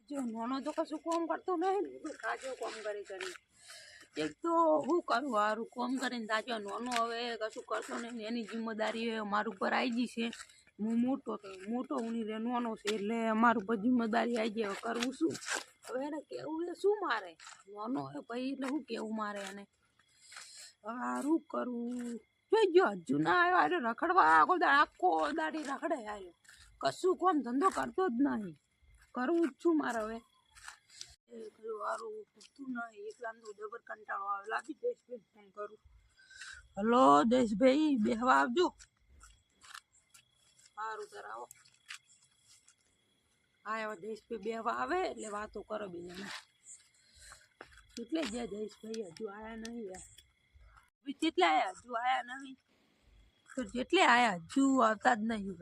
જો નાનો તો કશું કોમ કરતો નહીં ને કાજો કોમ કરી એક તો હું કરું હારું કોમ કરીને તાજો નાનો હવે કશું કરતો નહીં એની જિમ્મેદારી અમારા ઉપર આવી ગઈ છે હું મોટો ઉની રે નાનો છે એટલે અમારા ઉપર જિમ્મેદારી આવી ગઈ હવે કરવું શું હવે એને કેવું એ શું મારે નાનો હે ભાઈ એટલે શું કેવું મારે એને હારું કરવું જોઈ ગયો હજુ ના આવ્યો રખડવા આખો દાડી રખડે આવ્યો કશું કોમ ધંધો કરતો જ નહીં કરવું જ છું મારે હવે સારું પૂછતું નહીં એકલા તો ડબર કંટાળો આવે લાગી દેશભાઈ ફોન કરું હલો દેશભાઈ બેહવા આવજો સારું તાર આવો હા દેશભાઈ બેહવા આવે એટલે વાતો કરો બીજાને એટલે જે દેશભાઈ હજુ આયા નહીં યાર જેટલે આયા હજુ આયા નહીં તો જેટલે આયા હજુ આવતા જ નહીં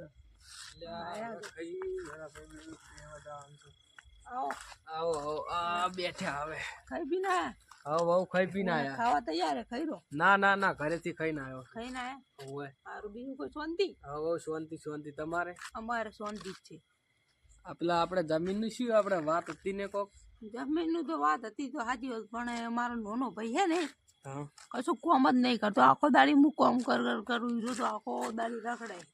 બેઠા હવે ખાઈ પીને આયા બહુ ખાઈ પીને આયા ખાવા તૈયાર ખાઈ રો ના ઘરેથી ખાઈને આવ્યો ખાઈને આયા ઓય સારું બીજું કોઈ શાંતિ શાંતિ તમારે અમારે શાંતિ જ છે પેલા આપણે જમીનનું શું આપણે વાત હતી ને કોક જમીનનું તો વાત હતી તો સાચી વાત પણ મારો નાનો ભાઈ છે ને હા કશું કોમ જ નહીં કરતો આખો દાડી હું કોમ કરું તો આખો દાડી રખડાય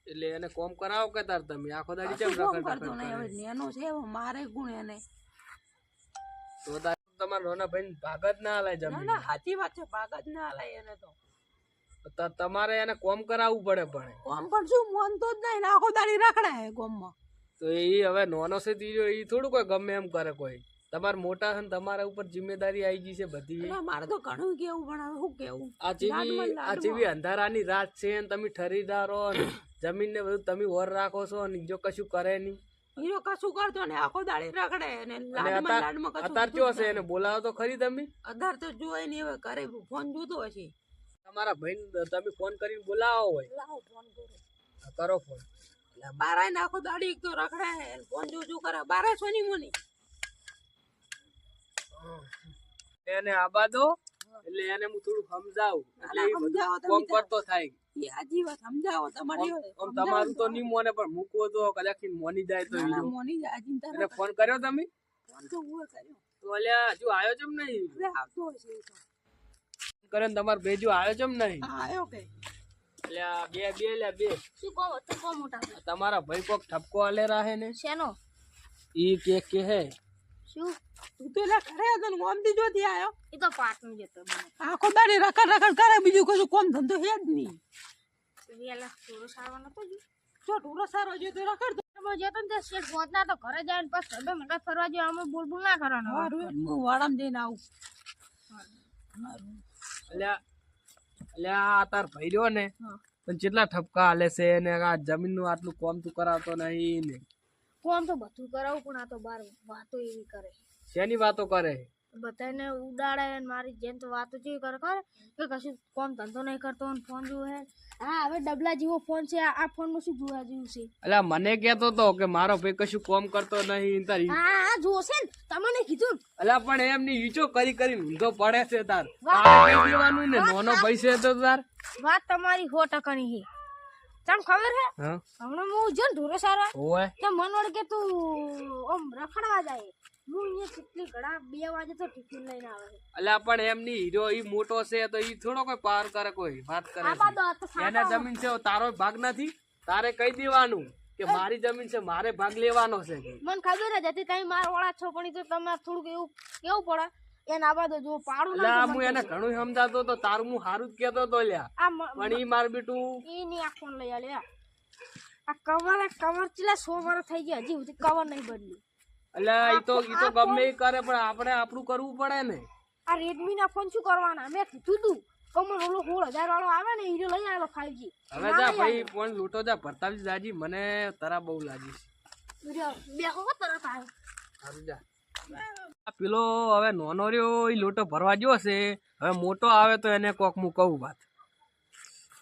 એટલે એને કોમ કરાવો કે તાર તમે આખો દાડી કેમ કરતો નહીં હવે નેનો છે મારે ગુણ એને તો તમારા નાના ભાઈ ભાગ જ ના હલાય જમીન ના સાચી વાત છે ભાગ જ ના હલાય એને તો તમારે એને કોમ કરાવવું પડે પણ કોમ પણ શું મન તો જ નહીં આખો દાડી રખડાય કોમમાં તો એ હવે નાનો છે એ થોડું કોઈ ગમે એમ કરે કોઈ તમારે મોટા છે ને તમારા ઉપર જિમ્મેદારી આવી ગઈ છે બધી મારે તો ઘણું કેવું પણ હવે શું કેવું આ જેવી અંધારાની રાત છે ને તમે ઠરીદારો જમીન ને બધું તમે ઓર રાખો છો ને જો કશું કરે નહીં હીરો કશું કરતો ને આખો દાડી રખડે ને લાડમાં અત્યાર કેવો છે એને બોલાવો તો ખરી તમે અધાર તો જોઈ નહીં હવે કરે ફોન જોતો હશે તમારા ભાઈ તમે ફોન કરીને બોલાવો હોય લાવો ફોન કરો ફોન એટલે બારાય ને આખો દાડી એક તો રખડે ફોન જોજો કરે બારાય સોની મોની એને આબા દો એટલે એને હું થોડું સમજાવું એટલે કોમ કરતો થાય એ આજી વાત સમજાવો તમારી તમારું તો નહીં મોને પણ મૂકવો તો કદાચ મોની જાય તો મોની જાય એટલે ફોન કર્યો તમે ફોન તો હું કર્યો તો અલ્યા હજુ આવ્યો છે નહીં આવતો હશે કરે ને તમારો ભેજો આવ્યો છે નહીં આવ્યો કે બે શું કહો તો કો મોટા તમારા ભાઈ કોક ઠપકો આલે રાહે ને શેનો ઈ કે હે શું તું તો લે ઘરે હતો ને મોમથી જોતી આવ્યો એ તો પાટનું જતો આખો દાડી રખડ કરે બીજું કશું કોમ ધંધો હે જ નહીં વેલા ટૂરો સારવા નતો જો ટૂરો સારો જો તો રખડ જતો ને શેઠ પહોંચના તો ઘરે જાય ને પછી સડે મગજ ફરવા જાય અમે બોલ ના કરવાનો હું વાડામાં જઈને આવું અલ્યા તાર ભાઈ રહ્યો ને પણ કેટલા ઠપકા હાલે છે ને આ જમીન નું આટલું કોમ તું કરાવતો નહીં ને કોમ તો બધું કરાવું પણ આ તો બાર વાતો એવી કરે શેની વાતો કરે બધાને ઉડાડે ને મારી જેમ તો વાતો જેવી કરે ખબર કે કશું કોમ ધંધો નહીં કરતો ને ફોન જોવે હા હવે ડબલા જેવો ફોન છે આ ફોન નું શું જોવા જેવું છે અલ્યા મને કેતો તો કે મારો ભાઈ કશું કોમ કરતો નહીં તારી હા જોશે ને તમને કીધું અલ્યા પણ એમની ઈચો કરી ઊંધો પડે છે તાર કહી દેવાનું ને નાનો ભાઈ છે તો તાર વાત તમારી 100% ની છે તમ ખબર હે હમણાં હું જો ઢોરો સારા ઓય તો મન વળ કે તું ઓમ રખડવા જાય હું અહીંયા કેટલી ઘડા 2 વાગે તો ટિફિન લઈને આવે અલ્યા પણ એમની હીરો ઈ મોટો છે તો ઈ થોડો કોઈ પાર કરે કોઈ વાત કરે એને જમીન છે તારો ભાગ નથી તારે કહી દેવાનું કે મારી જમીન છે મારે ભાગ લેવાનો છે મને ખબર જ હતી તમે મારા વાળા છો પણ તો તમારે થોડુંક એવું કેવું પડે એને આબા તો જો પાડું ના હું એને ઘણું સમજાતો તો તારું હું સારું જ કેતો તો લ્યા પણ ઈ માર બેટું ઈ ની આ ફોન લઈ આલે આ કવર ચલા 100 વર્ષ થઈ ગયા હજી સુધી કવર નહીં બદલ્યું અલ્યા ઈ તો ગમે ઈ કરે પણ આપણે આપણું કરવું પડે ને આ રેડમી ના ફોન શું કરવાના મેં કીધું તું કમર ઓલો 16000 વાળો આવે ને હીરો લઈ આવ્યો 5G હવે જા ભાઈ ફોન લૂટો જા ભરતાવી જાજી મને તરા બહુ લાગી છે બે હો તરત આવ્યો સારું જા પેલો હવે નાનો રહ્યો ઈ લોટો ભરવા ગયો છે હવે મોટો આવે તો એને કોક હું કહું વાત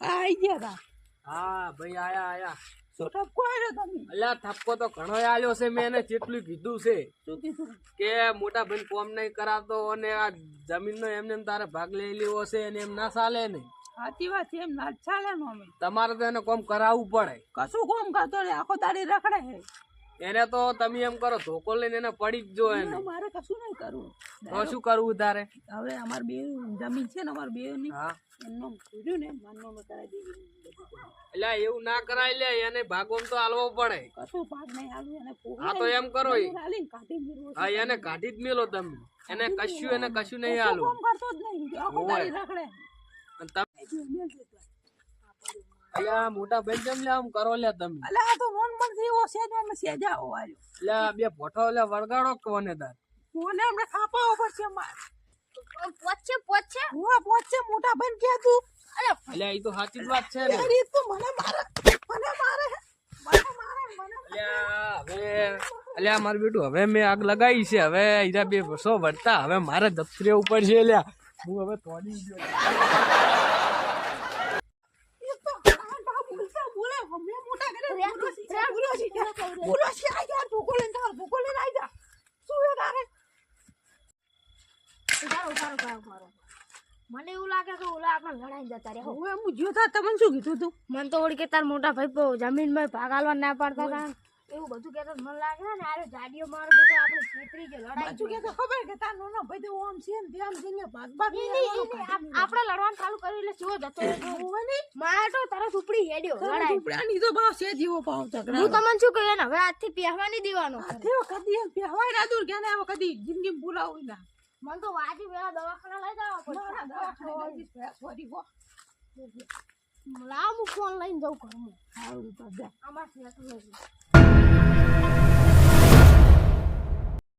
આઈ ગયા હા ભાઈ આયા ઠપકો આવ્યો તમે અલ્યા ઠપકો તો ઘણો આલ્યો છે મેં એને જેટલું કીધું છે શું કીધું કે મોટા ભાઈ કોમ નહીં કરાવતો અને આ જમીન નો એમને તારે ભાગ લઈ લેવો છે અને એમ ના ચાલે નહીં સાચી વાત છે એમ ના ચાલે નો અમે તમારે તો એને કોમ કરાવવું પડે કશું કોમ કરતો રે આખો દાડી રખડે એને તો તમે એમ કરો ધોકો લઈને એને પડી જ જો એને મારે કશું નહીં કરવું તો શું કરવું તારે હવે અમાર બે જમીન છે ને અમાર બે ની હા એમનો પૂર્યું ને માનનો મેં કરાવી દેવી એટલે એવું ના કરાય લે એને ભાગોમ તો હાલવો પડે કશું ભાગ નહીં આલું એને હા તો એમ કરો હાલીને કાઢી મેળવું હા એને કાઢી જ મેલો તમે એને કશું નહીં હાલું કામ કરતો જ નહીં આખો દાડી રખડે અને તમે અલ્યા મોટા ભાઈ કેમ લે આમ કરો લે તમે અલે આ તો નોન પણ જેવો સેજામાં સેજાઓ આવ્યો એટલે બે ભોઠો લે વળગાડો કોને તાર કોને અમને ખાપાવો પડશે માર પોચે હું પહોંચે મોટા ભાઈ કે તું એટલે એ તો સાચી જ વાત છે ને અરે તું મને મારે અલ્યા મારું બેટું હવે મેં આગ લગાવી છે હવે હીરા બે વર્ષો વળતા હવે મારે દફતરે ઉપર છે લ્યા હું હવે તોડી ગયો મને એવું લાગે કે ઓલા આપણે લડાઈ જતા રહ્યા હું એમ જોતા તમને શું કીધું તું મને તો ઓળી કે તાર મોટા ભાઈ જમીનમાં ભાગ આલવા ના પાડતા હતા એવું બધું કેતો મને લાગે ને આરે જાડીઓ મારો બેટો આપણે છેતરી ગયો લડાઈ પાછું કે ખબર કે તાર નાનો ભાઈ તો ઓમ છે ને તેમ છે ને ભાગ ભાગ આપણે લડવાનું ચાલુ કર્યું એટલે ચીવો જતો મારે તો તરત ઉપડી હેડ્યો લડાઈ ઉપડાની તો ભાવ છે જીવો ભાવ ઝઘડા હું તમને શું કહ્યું ને હવે આજથી પહેવા નહીં દેવાનો તેઓ કદી એમ પહેવાય ના દૂર કે હવે કદી જિંદગી ભૂલાવું ના મને તો વાજી વેલા દવાખાના લઈ જવા પડશે લાવ હું ફોન લઈને જાઉં ઘરમાં સારું તો જા આમાં સેટ